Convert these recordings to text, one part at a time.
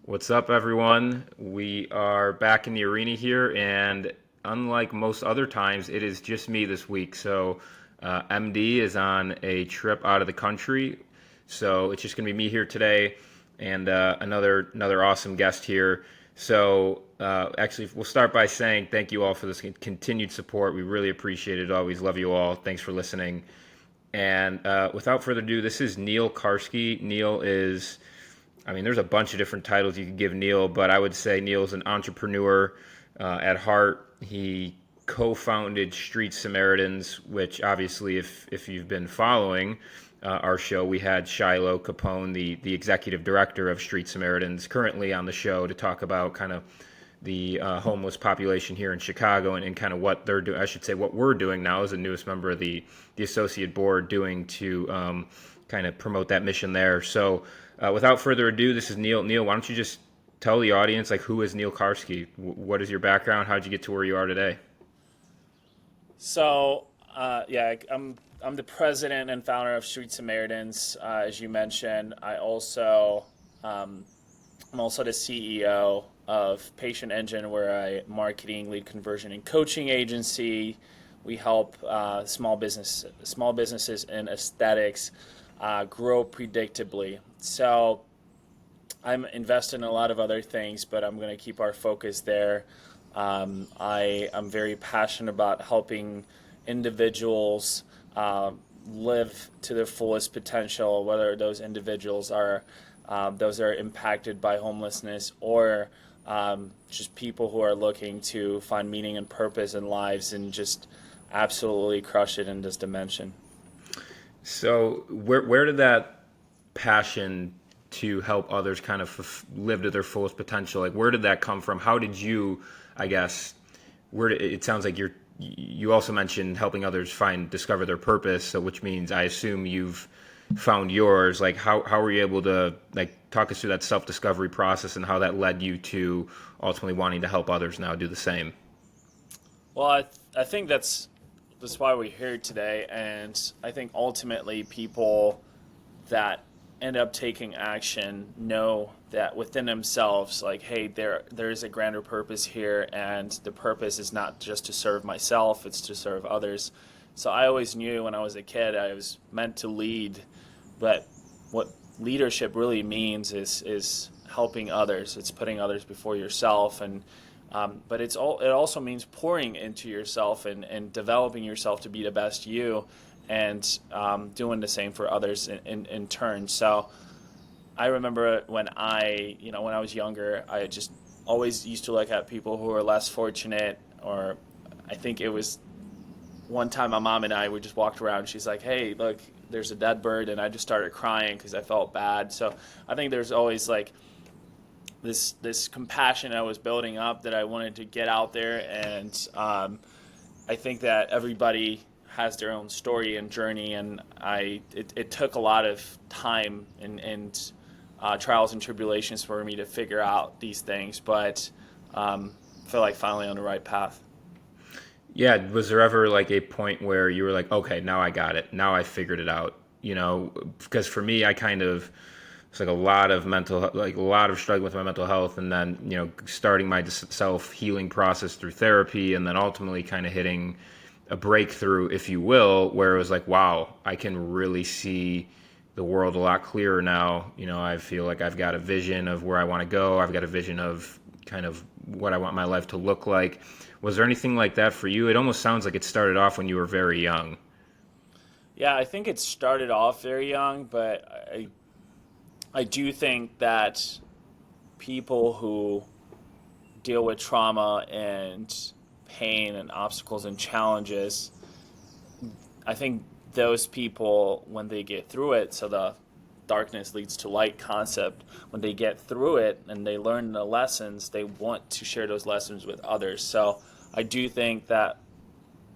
What's up, everyone? We are back in the arena here, and unlike most other times, it is just me this week. MD is on a trip out of the country, so it's just going to be me here today, and another awesome guest here. Actually, we'll start by saying thank you all for this continued support. We really appreciate it. Always love you all. Thanks for listening. And without further ado, this is Neal Karski. Neal is there's a bunch of different titles you could give Neal, but I would say Neal's an entrepreneur at heart. He co-founded Street Samaritans, which obviously, if you've been following our show, we had Shiloh Capone, the executive director of Street Samaritans, currently on the show to talk about kind of the homeless population here in Chicago and kind of what they're doing. I should say what we're doing now as the newest member of the associate board doing to kind of promote that mission there. Without further ado, this is Neal. Neal, why don't you just tell the audience, like, who is Neal Karski? What is your background? How'd you get to where you are today? I'm the president and founder of Street Samaritans, as you mentioned. I'm also the CEO of Patient Engine, where I marketing, lead conversion, and coaching agency. We help small businesses in aesthetics grow predictably. So I'm invested in a lot of other things, but I'm going to keep our focus there. I am very passionate about helping individuals live to their fullest potential, whether those individuals are those that are impacted by homelessness or just people who are looking to find meaning and purpose in lives and just absolutely crush it in this dimension. So where did that passion to help others kind of live to their fullest potential, like, where did that come from? How did you, I guess, it sounds like you also mentioned helping others discover their purpose, so which means I assume you've found yours. Like, how were you able to, like, talk us through that self-discovery process and how that led you to ultimately wanting to help others now do the same? Well, I think that's why we're here today, and I think ultimately people that end up taking action know that within themselves, like, hey, there is a grander purpose here, and the purpose is not just to serve myself, it's to serve others. So I always knew when I was a kid I was meant to lead, but what leadership really means is helping others. It's putting others before yourself, and but it also means pouring into yourself and developing yourself to be the best you, and doing the same for others in turn. So I remember when I was younger, I just always used to look at people who were less fortunate, or I think it was one time my mom and we just walked around. She's like, "Hey, look, there's a dead bird," and I just started crying because I felt bad. So I think there's always like this compassion I was building up that I wanted to get out there, and I think that everybody has their own story and journey, and it took a lot of time and trials and tribulations for me to figure out these things, but I feel like finally on the right path. Yeah, was there ever like a point where you were like, okay, now I got it, now I figured it out? Because for me, I kind of, it's like a lot of struggling with my mental health, and then starting my self healing process through therapy, and then ultimately kind of hitting a breakthrough, if you will, where it was like, wow, I can really see the world a lot clearer now. I feel like I've got a vision of where I want to go. I've got a vision of kind of what I want my life to look like. Was there anything like that for you? It almost sounds like it started off when you were very young. Yeah, I think it started off very young, but I do think that people who deal with trauma and pain and obstacles and challenges, I think those people, when they get through it, so the darkness leads to light concept, when they get through it and they learn the lessons, they want to share those lessons with others. So I do think that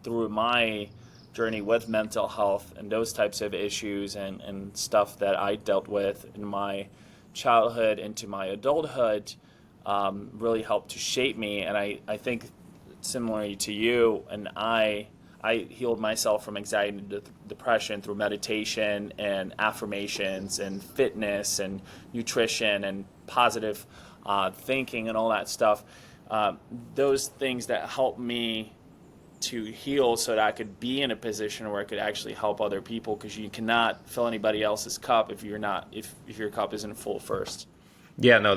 through my journey with mental health and those types of issues and stuff that I dealt with in my childhood into my adulthood, really helped to shape me. And I think similarly to you, and I healed myself from anxiety and depression through meditation and affirmations and fitness and nutrition and positive thinking and all that stuff. Those things that help me to heal so that I could be in a position where I could actually help other people, because you cannot fill anybody else's cup if your cup isn't full first. Yeah, no,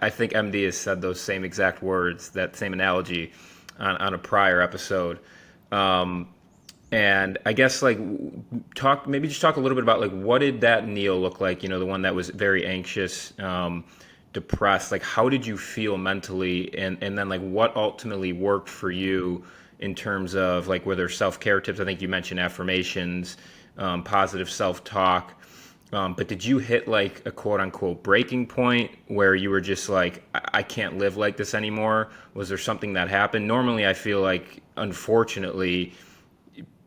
I think MD has said those same exact words, that same analogy on a prior episode. Um, and I guess like maybe just talk a little bit about like what did that Neil look like? You know, the one that was very anxious, depressed. Like, how did you feel mentally, and then like what ultimately worked for you in terms of like were there self care tips? I think you mentioned affirmations, positive self talk. But did you hit like a quote unquote breaking point where you were just like, I can't live like this anymore? Was there something that happened? Normally, I feel like, unfortunately,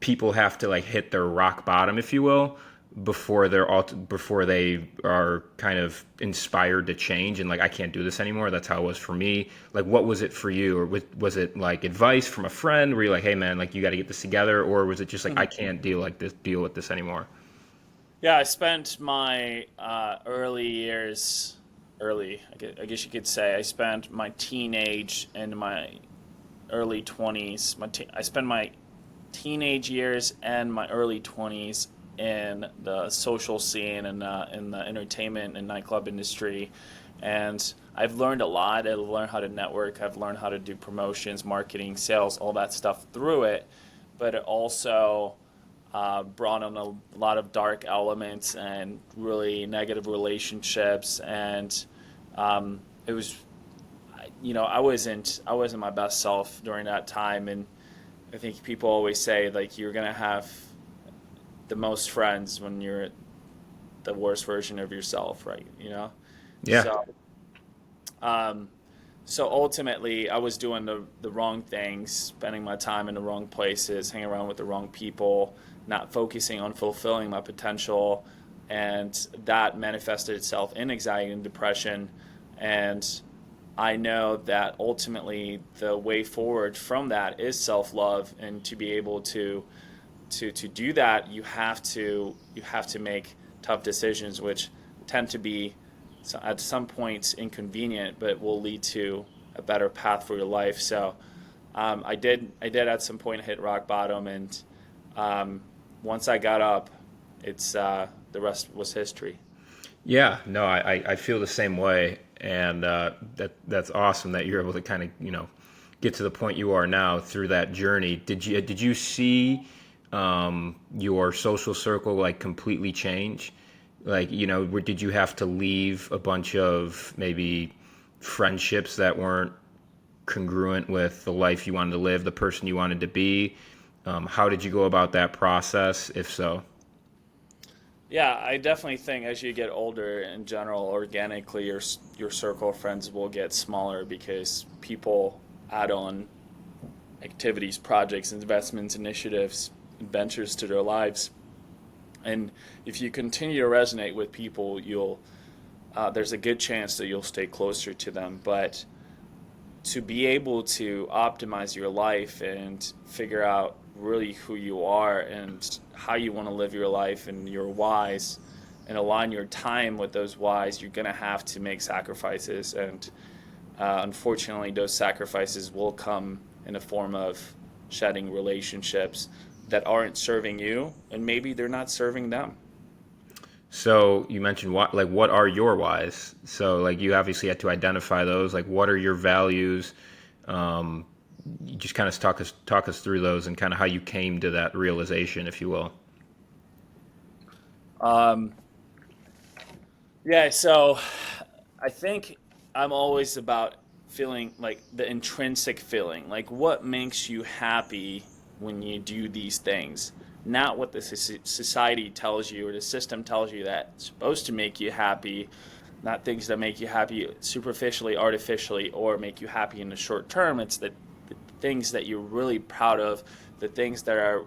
people have to like hit their rock bottom, if you will, before they are kind of inspired to change and like, I can't do this anymore. That's how it was for me. Like, what was it for you? Or was it like advice from a friend where you're like, hey man, like you got to get this together? Or was it just like, I can't deal with this anymore? Yeah, I spent my I guess you could say, I spent my teenage and my early 20s. I spent my teenage years and my early 20s in the social scene and in the entertainment and nightclub industry. And I've learned a lot. I've learned how to network. I've learned how to do promotions, marketing, sales, all that stuff through it. But it also brought on a lot of dark elements and really negative relationships. And it was, I wasn't my best self during that time. And I think people always say like you're gonna have the most friends when you're the worst version of yourself, right? Yeah. So so ultimately, I was doing the wrong things, spending my time in the wrong places, hanging around with the wrong people, not focusing on fulfilling my potential, and that manifested itself in anxiety and depression. And I know that ultimately the way forward from that is self-love, and to be able to do that, you have to make tough decisions, which tend to be at some points inconvenient, but will lead to a better path for your life. So I did at some point hit rock bottom, and once I got up, it's the rest was history. Yeah, no, I feel the same way, and that's awesome that you're able to kind of get to the point you are now through that journey. Did you see your social circle like completely change? Like did you have to leave a bunch of maybe friendships that weren't congruent with the life you wanted to live, the person you wanted to be? How did you go about that process, if so? Yeah, I definitely think as you get older, in general, organically, your circle of friends will get smaller because people add on activities, projects, investments, initiatives, adventures to their lives. And if you continue to resonate with people, you'll there's a good chance that you'll stay closer to them. But to be able to optimize your life and figure out really who you are and how you want to live your life and your whys, and align your time with those whys, you're going to have to make sacrifices. And unfortunately, those sacrifices will come in the form of shedding relationships that aren't serving you, and maybe they're not serving them. So you mentioned what are your whys? So like you obviously had to identify those. Like what are your values? Um, you just kind of talk us through those and kind of how you came to that realization, if you will. Um, yeah, so I think I'm always about feeling like the intrinsic feeling, like what makes you happy when you do these things, not what the society tells you or the system tells you that's supposed to make you happy, not things that make you happy superficially, artificially, or make you happy in the short term. It's the things that you're really proud of, the things that are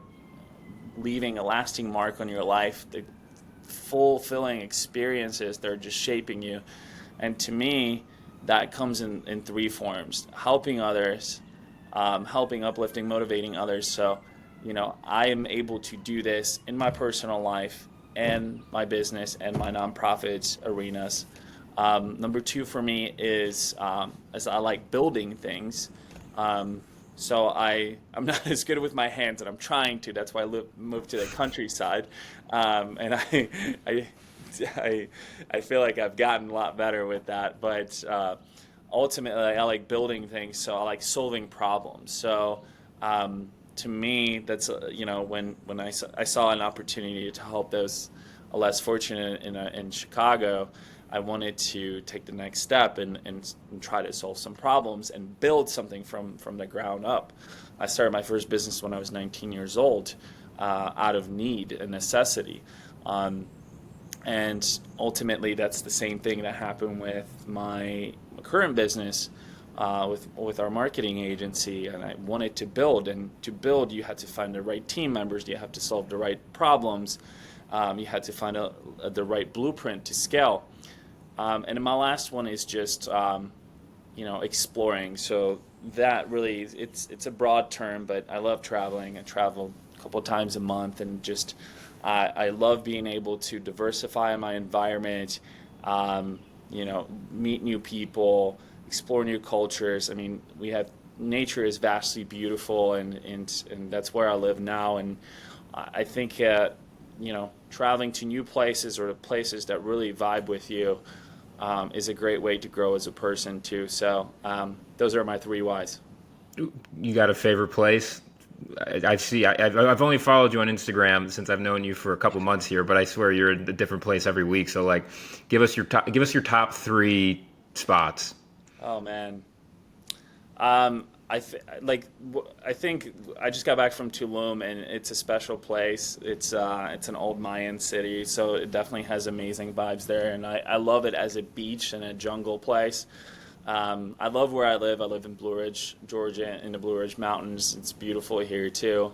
leaving a lasting mark on your life, the fulfilling experiences that are just shaping you. And to me, that comes in three forms: helping others, helping, uplifting, motivating others. So, I am able to do this in my personal life and my business and my nonprofits arenas. Number two for me is as I like building things. So I'm not as good with my hands, and I'm trying to. That's why moved to the countryside, and I, I, I feel like I've gotten a lot better with that. But ultimately, I like building things, so I like solving problems. So to me, that's when I saw an opportunity to help those less fortunate in Chicago. I wanted to take the next step and try to solve some problems and build something from the ground up. I started my first business when I was 19 years old, out of need and necessity. Um, and ultimately, that's the same thing that happened with my current business, with our marketing agency. And I wanted to build, and to build, you had to find the right team members, you have to solve the right problems, you had to find the right blueprint to scale. And my last one is just exploring. So that really it's a broad term, but I love traveling. I travel a couple times a month, and just I love being able to diversify my environment. Meet new people, explore new cultures. I mean, we have nature is vastly beautiful, and that's where I live now. And I think traveling to new places, or to places that really vibe with you, is a great way to grow as a person too. So those are my three whys. You got a favorite place? I've only followed you on Instagram since I've known you for a couple months here, but I swear you're in a different place every week. So like, give us your top three spots. Oh man, I think I just got back from Tulum, and it's a special place. It's an old Mayan city, so it definitely has amazing vibes there, and I love it as a beach and a jungle place. I love where I live. I live in Blue Ridge, Georgia, in the Blue Ridge Mountains. It's beautiful here too.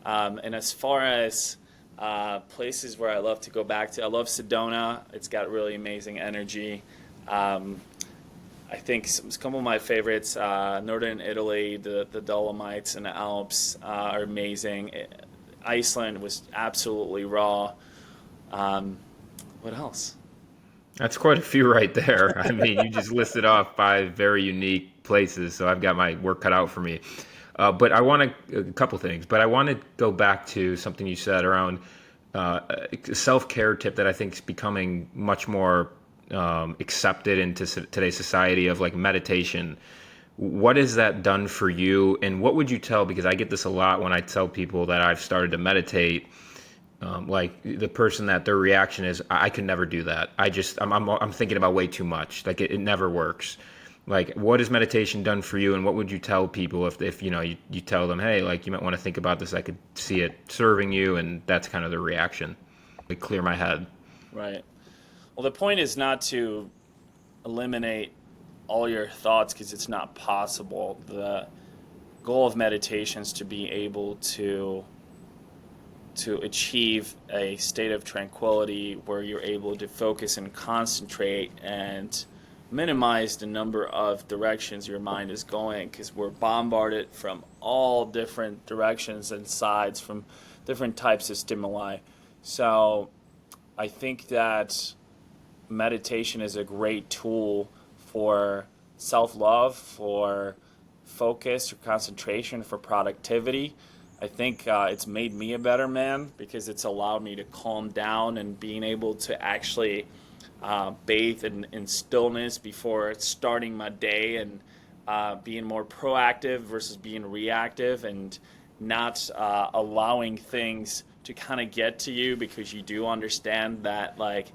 And as far as places where I love to go back to, I love Sedona. It's got really amazing energy. I think some of my favorites, Northern Italy, the Dolomites and the Alps are amazing. Iceland was absolutely raw. What else? That's quite a few right there. I mean, you just listed off five very unique places, so I've got my work cut out for me. But I want a couple things, but I want to go back to something you said around a self-care tip that I think is becoming much more accepted into today's society, of like meditation. What has that done for you, and what would you tell? Because I get this a lot when I tell people that I've started to meditate. Like the person that their reaction is, I could never do that. I'm thinking about way too much. Like it never works. Like, what has meditation done for you, and what would you tell people if you tell them, hey, like, you might want to think about this. I could see it serving you, and that's kind of the reaction. Like, clear my head. Right. Well, the point is not to eliminate all your thoughts, because it's not possible. The goal of meditation is to be able to achieve a state of tranquility where you're able to focus and concentrate and minimize the number of directions your mind is going, because we're bombarded from all different directions and sides from different types of stimuli. So I think that meditation is a great tool for self-love, for focus or concentration, for productivity. I think it's made me a better man, because it's allowed me to calm down and being able to actually bathe in stillness before starting my day, and being more proactive versus being reactive, and not allowing things to kind of get to you, because you do understand that, like,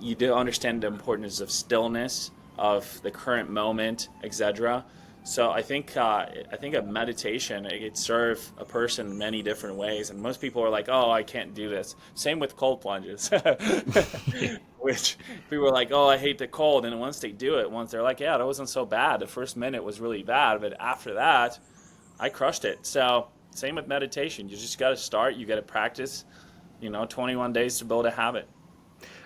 you do understand the importance of stillness, of the current moment, etc. So I think a meditation, it could serve a person many different ways, and most people are like, "Oh, I can't do this." Same with cold plunges, which people are like, "Oh, I hate the cold," and once they do it, once they're like, "Yeah, that wasn't so bad. The first minute was really bad, but after that, I crushed it." So same with meditation. You just got to start. You got to practice. 21 days to build a habit.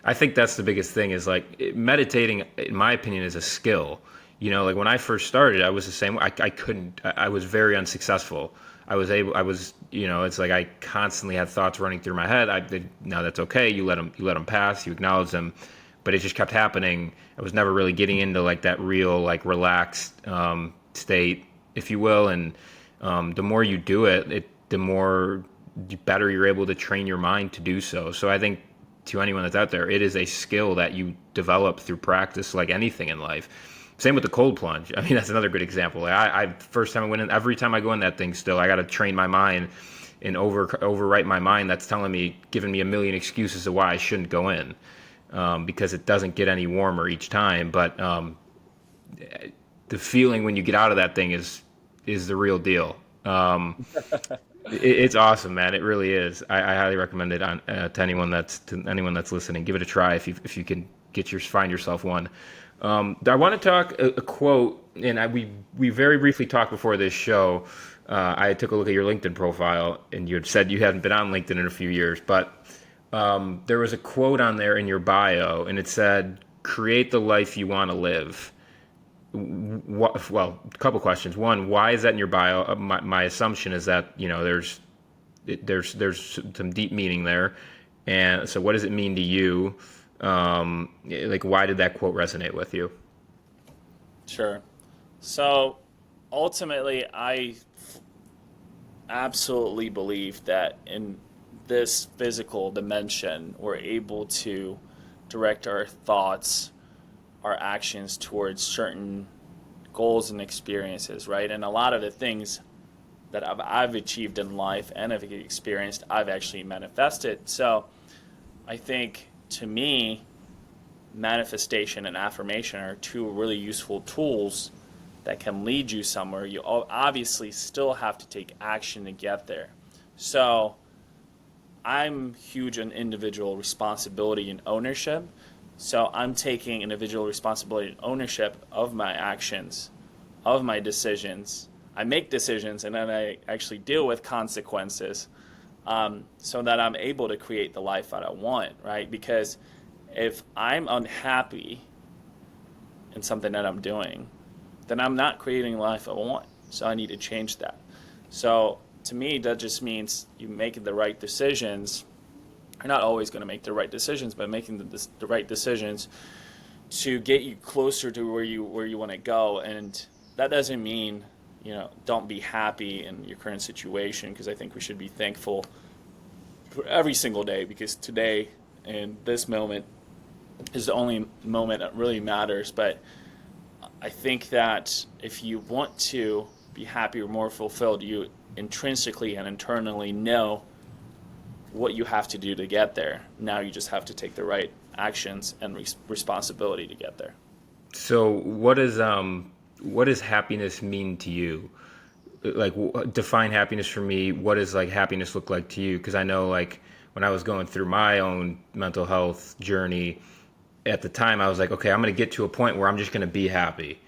I think that's the biggest thing, is like meditating, in my opinion, is a skill. Like when I first started, I was the same way. I couldn't, I was very unsuccessful. It's like I constantly had thoughts running through my head. Now that's okay. You let them pass, you acknowledge them. but it just kept happening. I was never really getting into like that real like relaxed state, if you will. And the more you do it, the more better you're able to train your mind to do so. So I think to anyone that's out there, it is a skill that you develop through practice, like anything in life. Same with the cold plunge. I mean, that's another good example. Like I first time I went in, every time I go in that thing, still I got to train my mind and overwrite my mind that's telling me, giving me a million excuses of why I shouldn't go in, because it doesn't get any warmer each time. But the feeling when you get out of that thing is the real deal. It's awesome, man. It really is. I highly recommend it to anyone that's listening. Give it a try if you can find yourself one. I want to talk a quote, and we very briefly talked before this show. I took a look at your LinkedIn profile, and you had said you hadn't been on LinkedIn in a few years, but there was a quote on there in your bio, and it said, "Create the life you want to live." Well, a couple questions. One, why is that in your bio? My assumption is that there's some deep meaning there, and so what does it mean to you? Like, why did that quote resonate with you? Sure. So ultimately, I absolutely believe that in this physical dimension, we're able to direct our thoughts, our actions towards certain goals and experiences, right? And a lot of the things that I've achieved in life and have experienced, I've actually manifested. So I think, to me, manifestation and affirmation are two really useful tools that can lead you somewhere. You obviously still have to take action to get there. So I'm huge on individual responsibility and ownership. So I'm taking individual responsibility and ownership of my actions, of my decisions. I make decisions, and then I actually deal with consequences, so that I'm able to create the life that I want, right? Because if I'm unhappy in something that I'm doing, then I'm not creating the life I want. So I need to change that. So to me, that just means you making the right decisions. You're not always going to make the right decisions, but making the right decisions to get you closer to where you want to go. And that doesn't mean, don't be happy in your current situation, because I think we should be thankful for every single day, because today and this moment is the only moment that really matters. But I think that if you want to be happy or more fulfilled, you intrinsically and internally know what you have to do to get there. Now you just have to take the right actions and responsibility to get there. So what does happiness mean to you? Like, define happiness for me. What does like happiness look like to you? Because I know, like, when I was going through my own mental health journey, at the time I was like, okay, I'm going to get to a point where I'm just going to be happy,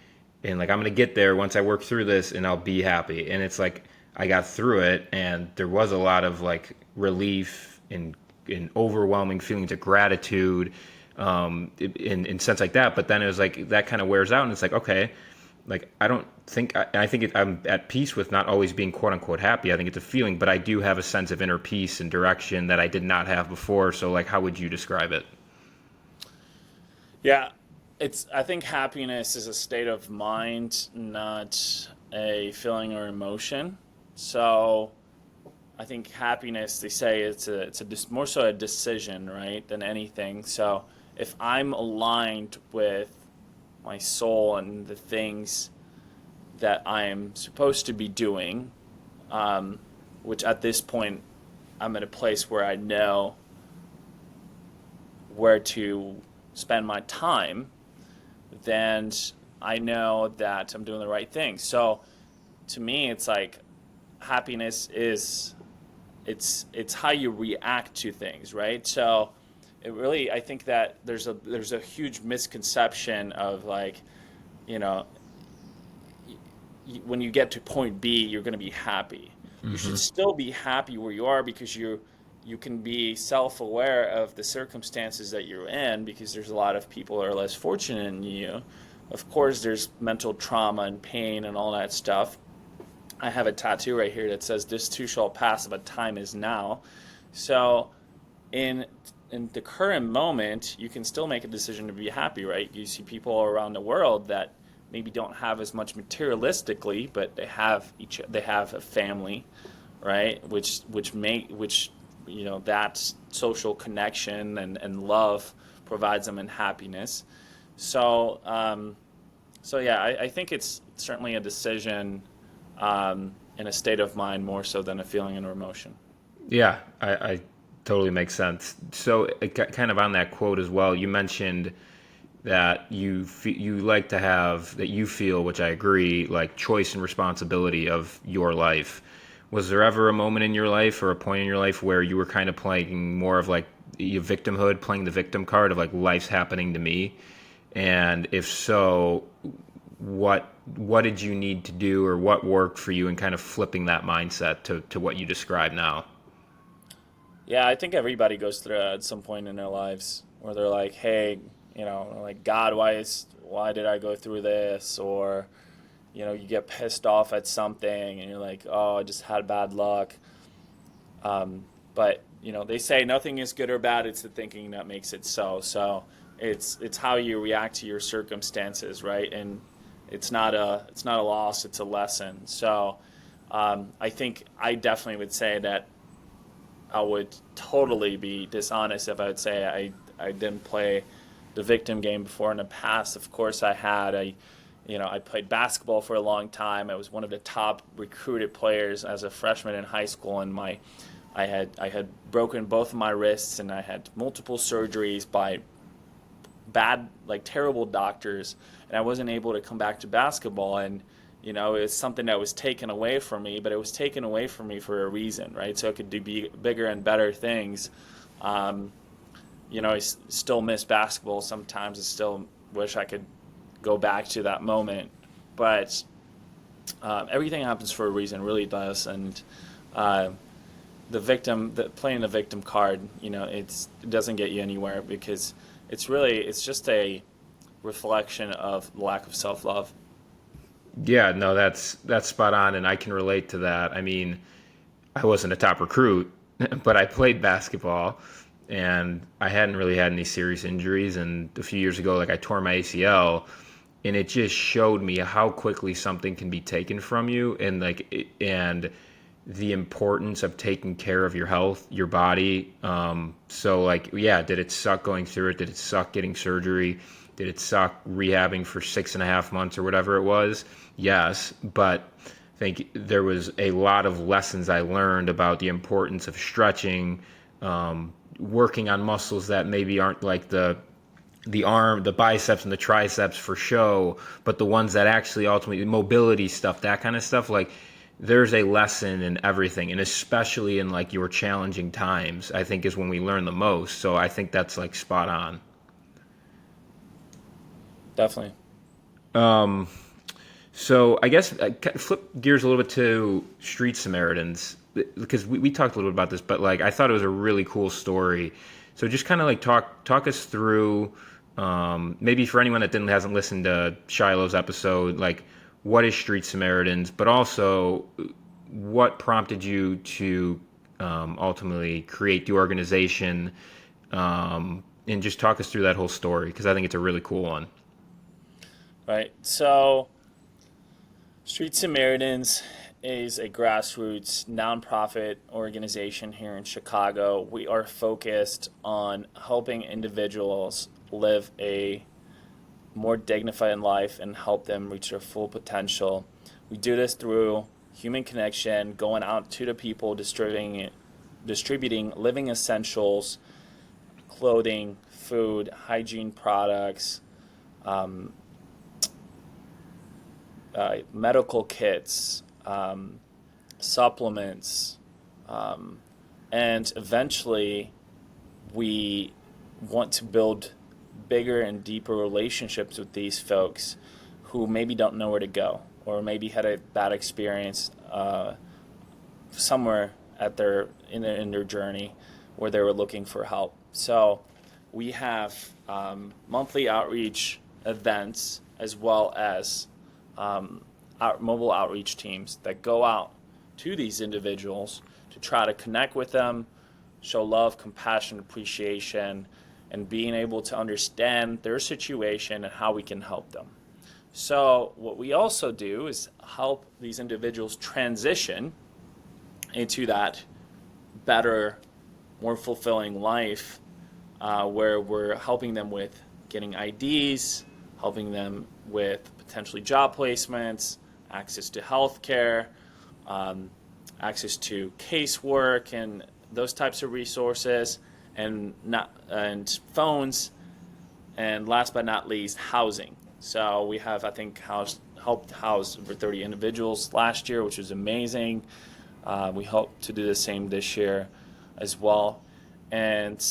and like I'm going to get there once I work through this, and I'll be happy. And it's like I got through it, and there was a lot of like relief and overwhelming feelings of gratitude, in sense like that. But then it was like that kind of wears out, and it's like, okay, like I think I'm at peace with not always being quote unquote happy. I think it's a feeling, but I do have a sense of inner peace and direction that I did not have before. So like, how would you describe it? Yeah, I think happiness is a state of mind, not a feeling or emotion. So I think happiness, they say more so a decision, right, than anything. So if I'm aligned with my soul and the things that I am supposed to be doing, which at this point I'm at a place where I know where to spend my time, then I know that I'm doing the right thing. So to me, it's like happiness is it's how you react to things, right? So it really, I think that there's a huge misconception of like, you know, when you get to point B, you're going to be happy. You should still be happy where you are, because you can be self-aware of the circumstances that you're in, because there's a lot of people that are less fortunate than you. Of course, there's mental trauma and pain and all that stuff. I have a tattoo right here that says, "This too shall pass, but time is now." So in in the current moment, you can still make a decision to be happy, right? You see people around the world that maybe don't have as much materialistically, but they have a family, right? Which that social connection and love provides them in happiness. So yeah, I think it's certainly a decision in a state of mind more so than a feeling and emotion. Yeah, I totally makes sense. So, kind of on that quote as well, you mentioned that you like to have that you feel, which I agree, like choice and responsibility of your life. Was there ever a moment in your life or a point in your life where you were kind of playing more of like your victimhood, playing the victim card of like life's happening to me? And if so, what did you need to do or what worked for you in kind of flipping that mindset to what you describe now? Yeah, I think everybody goes through it at some point in their lives where they're like, "Hey, like God, why did I go through this?" Or you get pissed off at something and you're like, "Oh, I just had bad luck." But they say nothing is good or bad; it's the thinking that makes it so. So it's how you react to your circumstances, right? And it's not a loss; it's a lesson. So I think I definitely would say that I would totally be dishonest if I would say I didn't play the victim game before in the past. Of course, I had. I played basketball for a long time. I was one of the top recruited players as a freshman in high school, and I had broken both of my wrists, and I had multiple surgeries by bad, like terrible doctors, and I wasn't able to come back to basketball. And it's something that was taken away from me, but it was taken away from me for a reason, right? So I could do bigger and better things. Um, still miss basketball sometimes. I still wish I could go back to that moment, but everything happens for a reason, really does. And uh, playing the victim card, it doesn't get you anywhere because it's just a reflection of lack of self love. Yeah, no, that's spot on, and I can relate to that. I mean, I wasn't a top recruit, but I played basketball, and I hadn't really had any serious injuries. And a few years ago, like I tore my ACL, and it just showed me how quickly something can be taken from you, and and the importance of taking care of your health, your body. So like, yeah, did it suck going through it? Did it suck getting surgery? Did it suck rehabbing for 6.5 months or whatever it was? Yes, but I think there was a lot of lessons I learned about the importance of stretching, working on muscles that maybe aren't like the arm, the biceps and the triceps for show, but the ones that actually ultimately mobility stuff, that kind of stuff. Like there's a lesson in everything, and especially in like your challenging times, I think is when we learn the most. So I think that's like spot on. Definitely. So I guess I flip gears a little bit to Street Samaritans because we talked a little bit about this, but like I thought it was a really cool story. So just kind of like talk us through maybe for anyone that didn't hasn't listened to Shiloh's episode, like what is Street Samaritans, but also what prompted you to ultimately create the organization, and just talk us through that whole story because I think it's a really cool one. Right. So Street Samaritans is a grassroots nonprofit organization here in Chicago. We are focused on helping individuals live a more dignified life and help them reach their full potential. We do this through human connection, going out to the people, distributing living essentials, clothing, food, hygiene products, um, medical kits, supplements, um, and eventually we want to build bigger and deeper relationships with these folks who maybe don't know where to go or maybe had a bad experience somewhere in their journey where they were looking for help. So we have monthly outreach events as well as our mobile outreach teams that go out to these individuals to try to connect with them, show love, compassion, appreciation, and being able to understand their situation and how we can help them. So what we also do is help these individuals transition into that better, more fulfilling life, where we're helping them with getting IDs, helping them with potentially job placements, access to healthcare, access to casework, and those types of resources, and phones, and last but not least, housing. So we have, I think, helped house over 30 individuals last year, which was amazing. We hope to do the same this year as well. And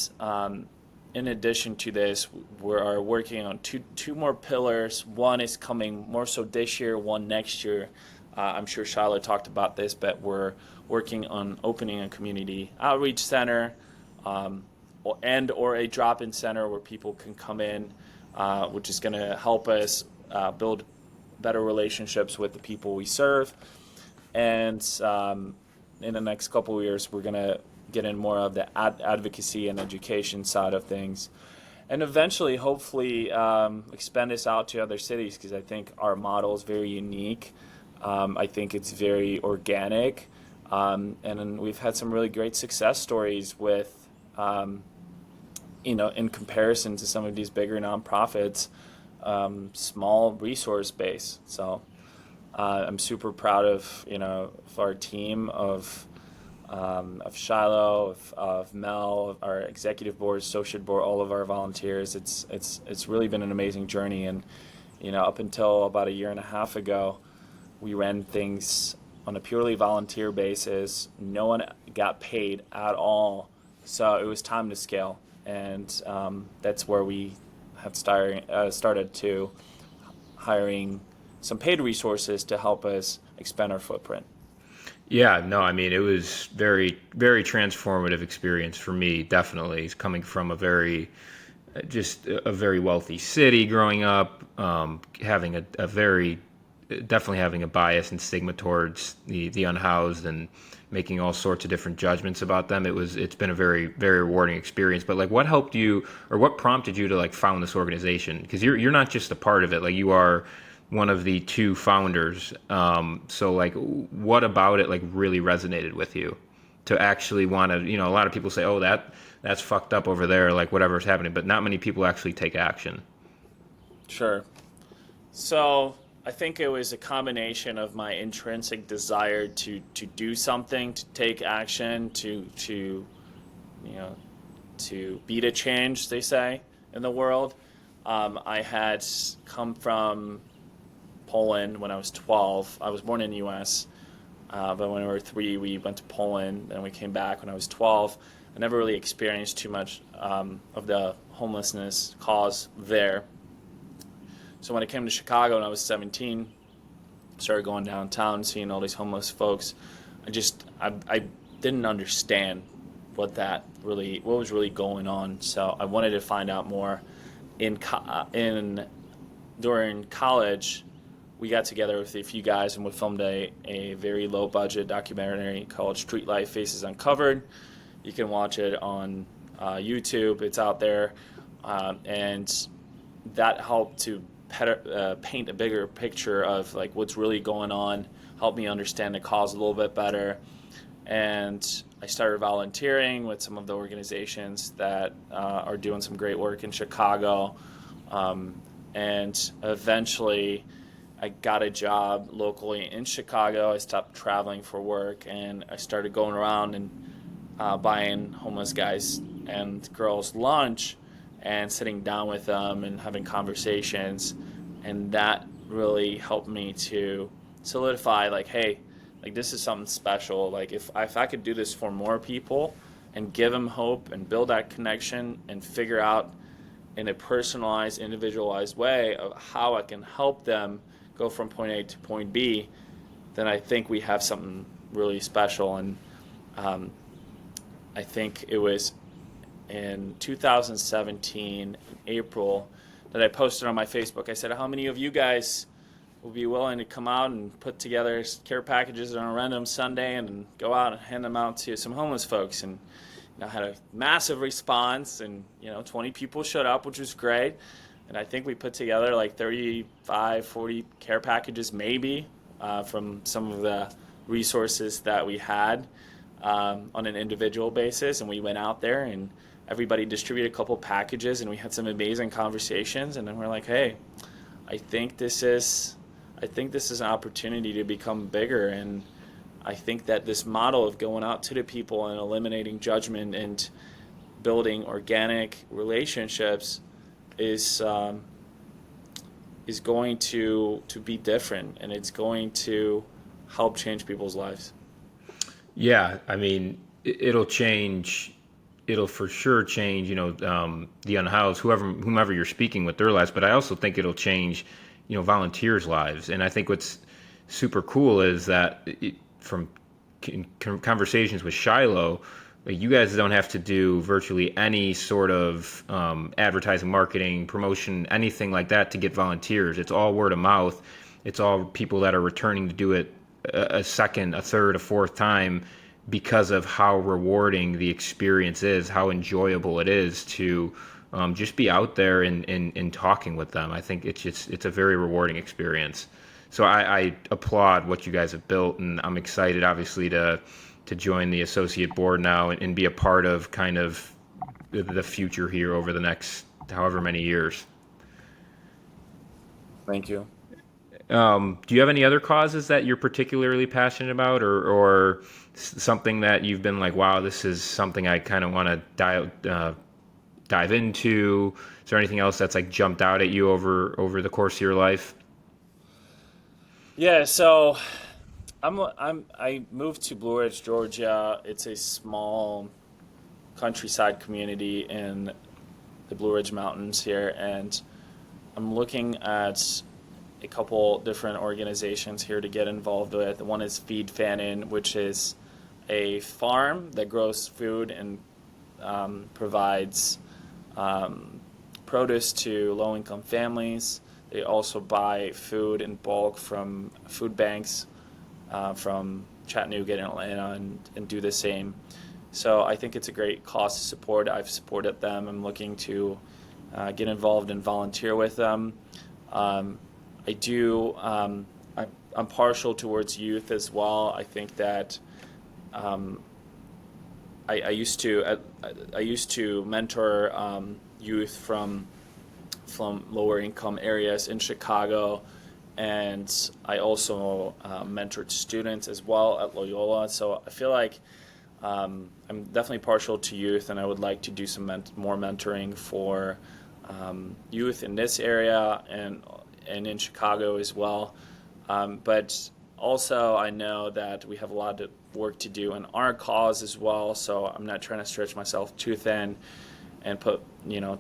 in addition to this, we are working on two more pillars. One is coming more so this year, one next year. I'm sure Shiloh talked about this, but we're working on opening a community outreach center, or a drop-in center where people can come in, which is going to help us build better relationships with the people we serve. And in the next couple of years, we're going to get in more of the advocacy and education side of things. And eventually, hopefully, expand this out to other cities, because I think our model is very unique. I think it's very organic. And we've had some really great success stories with, in comparison to some of these bigger nonprofits, small resource base. So I'm super proud of our team of Shiloh, of Mel, of our executive board, associate board, all of our volunteers. It's really been an amazing journey, and up until about a year and a half ago, we ran things on a purely volunteer basis. No one got paid at all, so it was time to scale, and that's where we have started to hiring some paid resources to help us expand our footprint. Yeah, no, I mean, it was very, very transformative experience for me, definitely. It's coming from a very wealthy city growing up, having definitely having a bias and stigma towards the unhoused, and making all sorts of different judgments about them. It's been a very, very rewarding experience. But like, what helped you, or what prompted you to like found this organization? Because you're not just a part of it, like you are one of the two founders. So like, what about it like really resonated with you to actually want to, a lot of people say, oh, that's fucked up over there, like whatever's happening, but not many people actually take action. Sure. So I think it was a combination of my intrinsic desire to do something, to take action, to beat a change, they say, in the world. I had come from Poland when I was 12. I was born in the U.S., but when we were 3, we went to Poland, and we came back when I was 12. I never really experienced too much of the homelessness cause there. So when I came to Chicago when I was 17, started going downtown, seeing all these homeless folks. I didn't understand what was really going on. So I wanted to find out more. During college, we got together with a few guys and we filmed a very low budget documentary called Street Life Faces Uncovered. You can watch it on YouTube. It's out there, and that helped to paint a bigger picture of like what's really going on, help me understand the cause a little bit better. And I started volunteering with some of the organizations that are doing some great work in Chicago. And eventually I got a job locally in Chicago. I stopped traveling for work, and I started going around and buying homeless guys and girls lunch and sitting down with them and having conversations. And that really helped me to solidify, like, hey, like this is something special. Like if I could do this for more people and give them hope and build that connection and figure out in a personalized, individualized way of how I can help them go from point A to point B, then I think we have something really special. And I think it was in 2017, April, that I posted on my Facebook. I said, how many of you guys will be willing to come out and put together care packages on a random Sunday and go out and hand them out to some homeless folks? And I had a massive response, and 20 people showed up, which was great. And I think we put together like 35, 40 care packages, maybe, from some of the resources that we had on an individual basis. And we went out there and everybody distributed a couple packages, and we had some amazing conversations. And then we're like, hey, I think this is, I think this is an opportunity to become bigger. And I think that this model of going out to the people and eliminating judgment and building organic relationships is going to be different, and it's going to help change people's lives. Yeah, I mean, it'll change. It'll for sure change. The unhoused, whomever you're speaking with, their lives. But I also think it'll change, volunteers' lives. And I think what's super cool is that from conversations with Shiloh, like, you guys don't have to do virtually any sort of advertising, marketing, promotion, anything like that to get volunteers. It's all word of mouth. It's all people that are returning to do it a second, a third, a fourth time because of how rewarding the experience is, how enjoyable it is to just be out there and talking with them. I think it's a very rewarding experience. So I applaud what you guys have built, and I'm excited, obviously, to join the associate board now and be a part of kind of the future here over the next however many years. Thank you. Do you have any other causes that you're particularly passionate about, or something that you've been like, wow, this is something I kind of want to dive into? Is there anything else that's like jumped out at you over the course of your life? Yeah, so I moved to Blue Ridge, Georgia. It's a small countryside community in the Blue Ridge Mountains here, and I'm looking at a couple different organizations here to get involved with. One is Feed Fannin, which is a farm that grows food and provides produce to low-income families. They also buy food in bulk from food banks from Chattanooga and Atlanta, and do the same. So I think it's a great cause to support. I've supported them. I'm looking to get involved and volunteer with them. I do. I'm partial towards youth as well. I think that I used to mentor youth from lower income areas in Chicago, and I also mentored students as well at Loyola. So I feel like I'm definitely partial to youth, and I would like to do some more mentoring for youth in this area and in Chicago as well. But also, I know that we have a lot of work to do in our cause as well. So I'm not trying to stretch myself too thin and put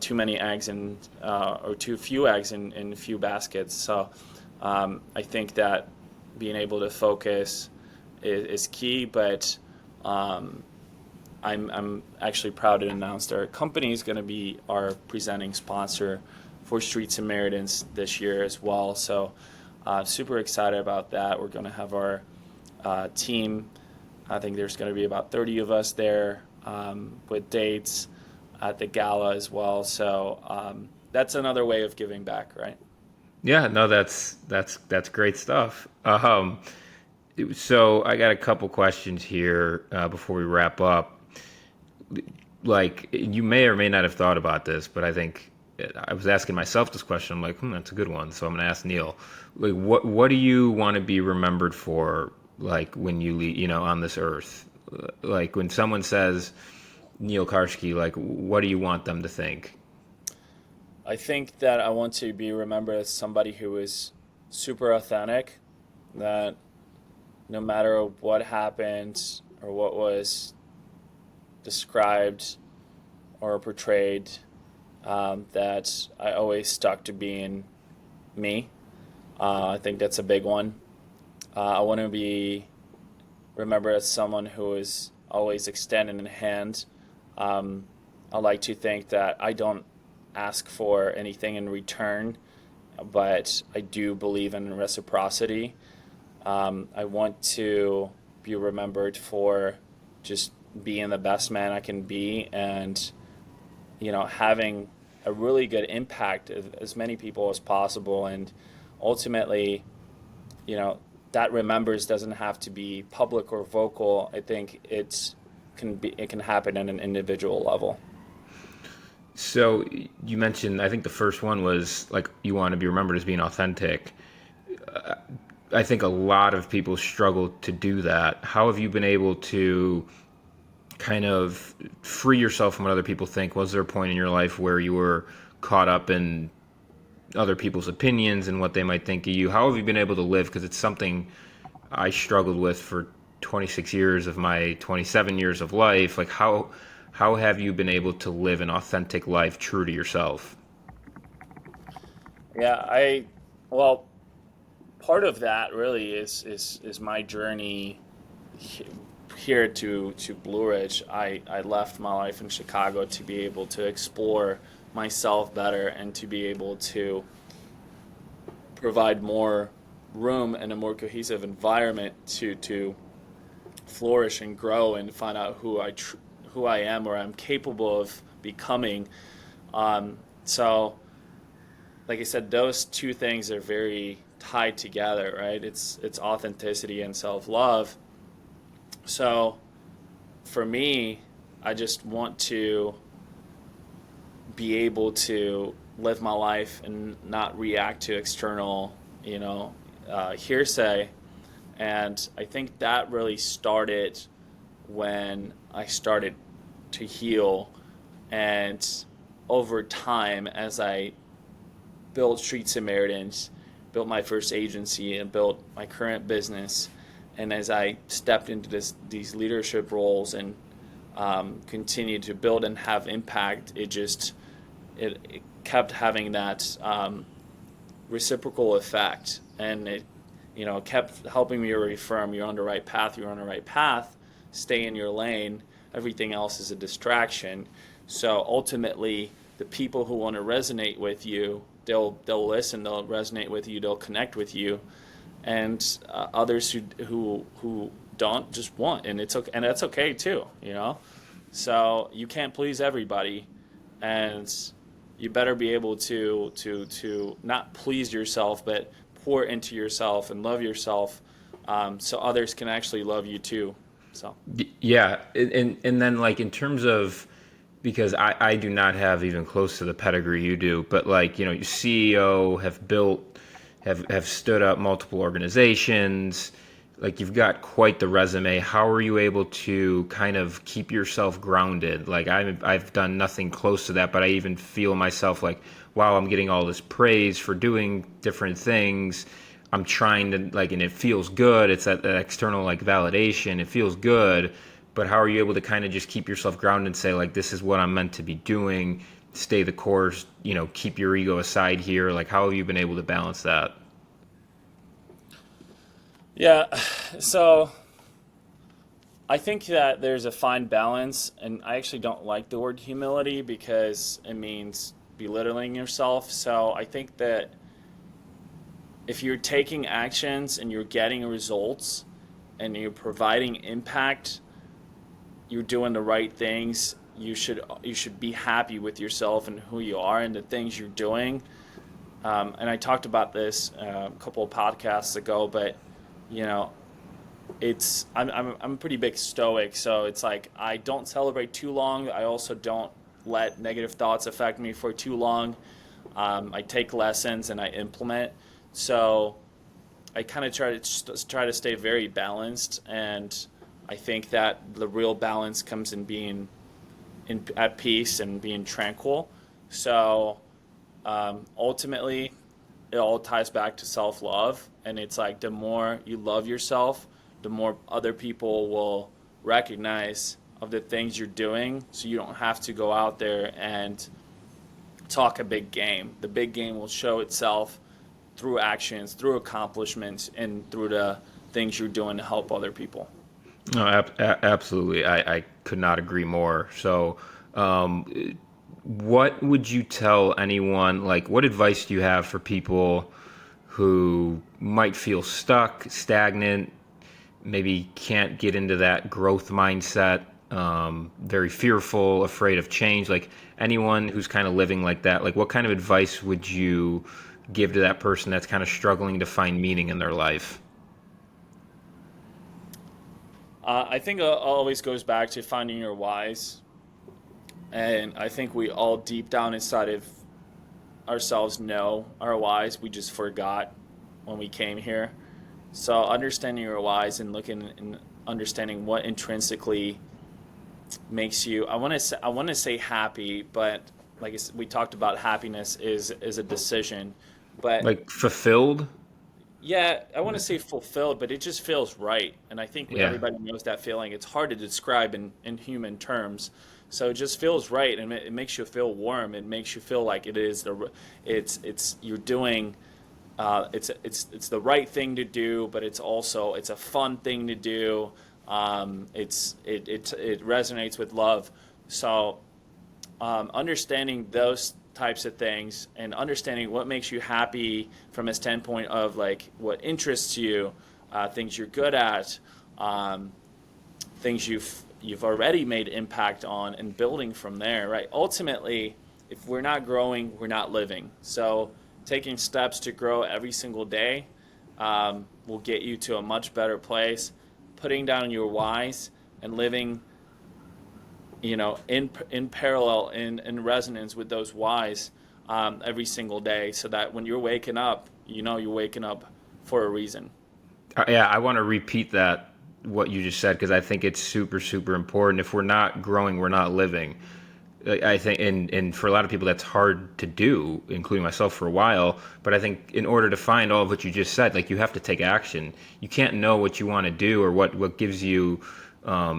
too many eggs in or too few eggs in a few baskets. So I think that being able to focus is key. But I'm actually proud to announce that our company is going to be our presenting sponsor for Street Samaritans this year as well. So super excited about that. We're going to have our team. I think there's going to be about 30 of us there with dates at the gala as well. So that's another way of giving back, right? Yeah, no, that's great stuff. So I got a couple questions here before we wrap up. Like, you may or may not have thought about this, but I think I was asking myself this question. I'm like, that's a good one. So I'm going to ask Neal. Like, what do you want to be remembered for? Like, when you leave, on this earth, like when someone says Neal Karski, like, what do you want them to think? I think that I want to be remembered as somebody who is super authentic, that no matter what happened or what was described or portrayed, that I always stuck to being me. I think that's a big one. I want to be remembered as someone who is always extending a hand. I like to think that I don't ask for anything in return, but I do believe in reciprocity. I want to be remembered for just being the best man I can be, and having a really good impact of as many people as possible. And ultimately, that remembers doesn't have to be public or vocal. I think it can happen at an individual level. So you mentioned, I think the first one was like you want to be remembered as being authentic. I think a lot of people struggle to do that. How have you been able to kind of free yourself from what other people think? Was there a point in your life where you were caught up in other people's opinions and what they might think of you? How have you been able to live? Because it's something I struggled with for 26 years of my 27 years of life. Like how have you been able to live an authentic life true to yourself? Yeah, well, part of that really is my journey he- here to Blue Ridge. I left my life in Chicago to be able to explore myself better and to be able to provide more room and a more cohesive environment to flourish and grow and find out who I am or I'm capable of becoming. So, like I said, those two things are very tied together, right? It's authenticity and self love. So, for me, I just want to be able to live my life and not react to external, hearsay. And I think that really started when I started to heal. And over time, as I built Street Samaritans, built my first agency, and built my current business, and as I stepped into these leadership roles and continued to build and have impact, it kept having that reciprocal effect, and it kept helping me reaffirm you're on the right path. You're on the right path. Stay in your lane. Everything else is a distraction. So ultimately, the people who want to resonate with you, they'll listen. They'll resonate with you. They'll connect with you, and others who don't just won't, and it's okay, and that's okay too. So you can't please everybody, and you better be able to not please yourself, but pour into yourself and love yourself, so others can actually love you too. So Yeah, and then like in terms of, because I do not have even close to the pedigree you do, but like your CEO have stood up multiple organizations, like you've got quite the resume. How are you able to kind of keep yourself grounded? Like I've done nothing close to that, but I even feel myself like, wow, I'm getting all this praise for doing different things. I'm trying to like, and it feels good. It's that external like validation. It feels good, but how are you able to kind of just keep yourself grounded and say like, this is what I'm meant to be doing? Stay the course. Keep your ego aside here. Like, how have you been able to balance that? yeah, so I think that there's a fine balance, and I actually don't like the word humility because it means belittling yourself. So I think that if you're taking actions and you're getting results and you're providing impact, you're doing the right things. You should be happy with yourself and who you are and the things you're doing. And I talked about this a couple of podcasts ago, but you know, I'm a pretty big stoic, so it's like I don't celebrate too long. I also don't let negative thoughts affect me for too long. I take lessons and I implement. So I kind of try to stay very balanced, and I think that the real balance comes in being at peace and being tranquil. So ultimately, it all ties back to self love, and it's like the more you love yourself, the more other people will recognize of the things you're doing. So you don't have to go out there and talk a big game. The big game will show itself through actions, through accomplishments, and through the things you're doing to help other people. No, absolutely. I could not agree more. So, what would you tell anyone? Like, what advice do you have for people who might feel stuck, stagnant, maybe can't get into that growth mindset? very fearful, afraid of change. Like anyone who's kind of living like that, like what kind of advice would you give to that person that's kind of struggling to find meaning in their life? I think it always goes back to finding your whys, and I think we all deep down inside of ourselves know our whys. We just forgot when we came here. So understanding your whys and looking and understanding what intrinsically makes you, I want to say happy, but like we talked about, happiness is a decision. But Like fulfilled? yeah, I want to say fulfilled, but it just feels right. And I think Yeah. everybody knows that feeling. It's hard to describe in human terms. So it just feels right, and it makes you feel warm. It makes you feel like it's you're doing, it's the right thing to do, but it's a fun thing to do. It resonates with love. So understanding those types of things and understanding what makes you happy from a standpoint of like what interests you, things you're good at, um, things you've already made impact on, and building from there. Right. Ultimately, if we're not growing, we're not living. So taking steps to grow every single day will get you to a much better place. Putting down your whys and living, in parallel, in resonance with those whys every single day, so that when you're waking up, you're waking up for a reason. Yeah, I want to repeat that what you just said because I think it's super super important. If we're not growing, we're not living. I think, and for a lot of people, that's hard to do, including myself for a while. But I think in order to find all of what you just said, like you have to take action. You can't know what you want to do or what gives you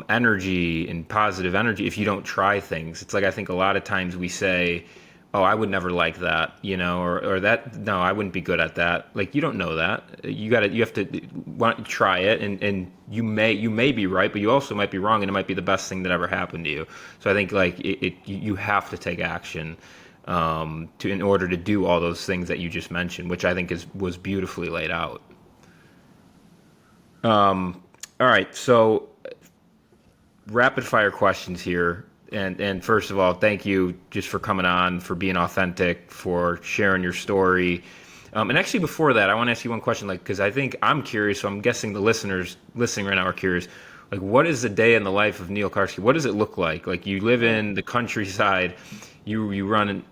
energy and positive energy if you don't try things. It's like I think a lot of times we say, "Oh, I would never like that," or that. No, I wouldn't be good at that. Like you don't know that. You have to want try it, and you may be right, but you also might be wrong, and it might be the best thing that ever happened to you. So I think like you have to take action to in order to do all those things that you just mentioned, which I think was beautifully laid out. All right, so rapid fire questions here. And first of all, thank you just for coming on, for being authentic, for sharing your story. And actually, before that, I want to ask you one question, like, because I think I'm curious, so I'm guessing the listeners listening right now are curious. Like, what is the day in the life of Neal Karski? What does it look like? Like, you live in the countryside, you run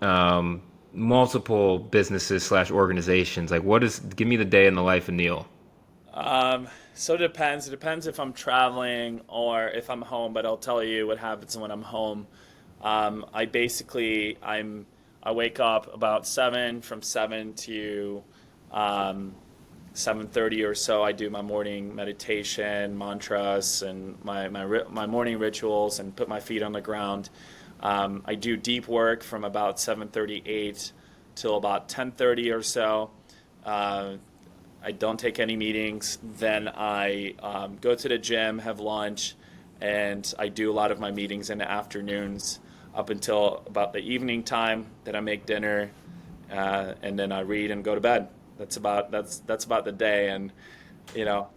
multiple businesses slash organizations. Like, give me the day in the life of Neal. So it depends. It depends if I'm traveling or if I'm home, but I'll tell you what happens when I'm home. I wake up about 7. From 7 to 7:30 or so, I do my morning meditation, mantras, and my morning rituals, and put my feet on the ground. I do deep work from about 7:38 till about 10:30 or so. Uh, I don't take any meetings. Then I go to the gym, have lunch, and I do a lot of my meetings in the afternoons up until about the evening time. Then I make dinner, and then I read and go to bed. That's about the day, and you know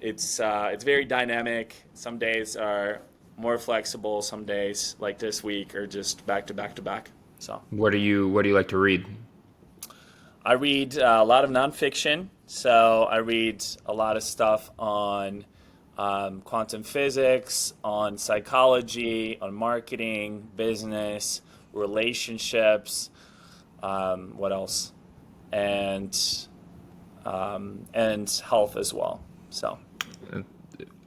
it's very dynamic. Some days are more flexible. Some days, like this week, are just back to back to back. So. What do you like to read? I read a lot of nonfiction. So I read a lot of stuff on quantum physics, on psychology, on marketing, business, relationships. What else? And and health as well. So.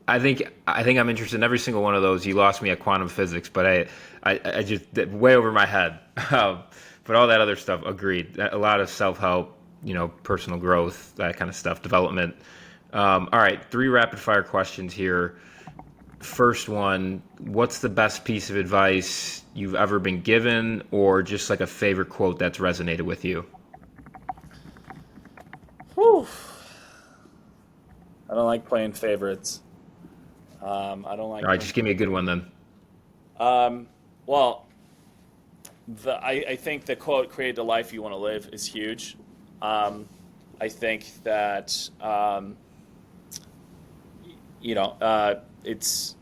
I think I'm interested in every single one of those. You lost me at quantum physics, but I just way over my head. But all that other stuff, agreed. A lot of self help, personal growth, that kind of stuff, development. All right, three rapid fire questions here. First one: what's the best piece of advice you've ever been given, or just like a favorite quote that's resonated with you? Whew. I don't like playing favorites. I don't All like right, playing. just give me a good one then. Well, I think the quote "create the life you want to live" is huge. I think that it's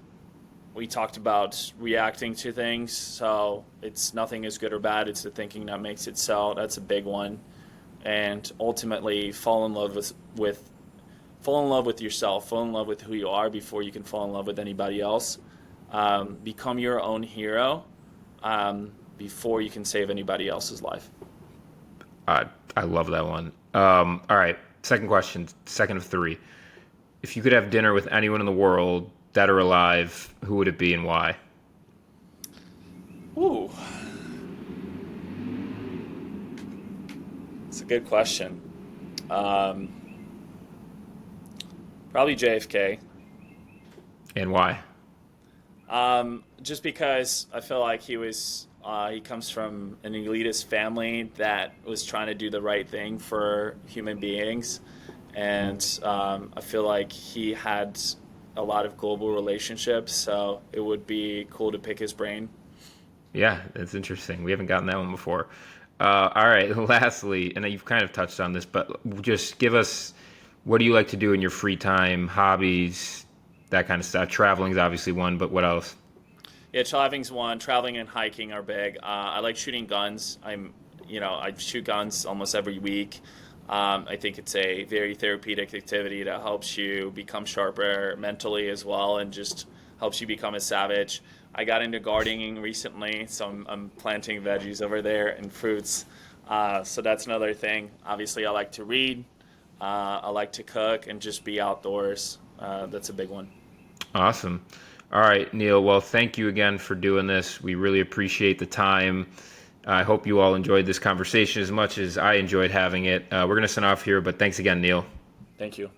we talked about reacting to things. So it's nothing is good or bad. It's the thinking that makes it so. That's a big one. And ultimately, fall in love with yourself. Fall in love with who you are before you can fall in love with anybody else. Become your own hero before you can save anybody else's life. I love that one. All right, second question, second of three. If you could have dinner with anyone in the world, dead or alive, who would it be and why? Ooh, it's a good question. Um, Probably JFK. And why? Just because I feel like he comes from an elitist family that was trying to do the right thing for human beings, and I feel like he had a lot of global relationships, so it would be cool to pick his brain. Yeah, that's interesting. We haven't gotten that one before. All right, lastly, and you've kind of touched on this, but just give us what do you like to do in your free time, hobbies, that kind of stuff. Traveling is obviously one, but what else? Yeah, traveling's one. Traveling and hiking are big. I like shooting guns. I shoot guns almost every week. I think it's a very therapeutic activity that helps you become sharper mentally as well, and just helps you become a savage. I got into gardening recently, so I'm planting veggies over there and fruits. So that's another thing. Obviously, I like to read. I like to cook and just be outdoors. That's a big one. Awesome. All right, Neal. Well, thank you again for doing this. We really appreciate the time. I hope you all enjoyed this conversation as much as I enjoyed having it. We're going to sign off here, but thanks again, Neal. Thank you.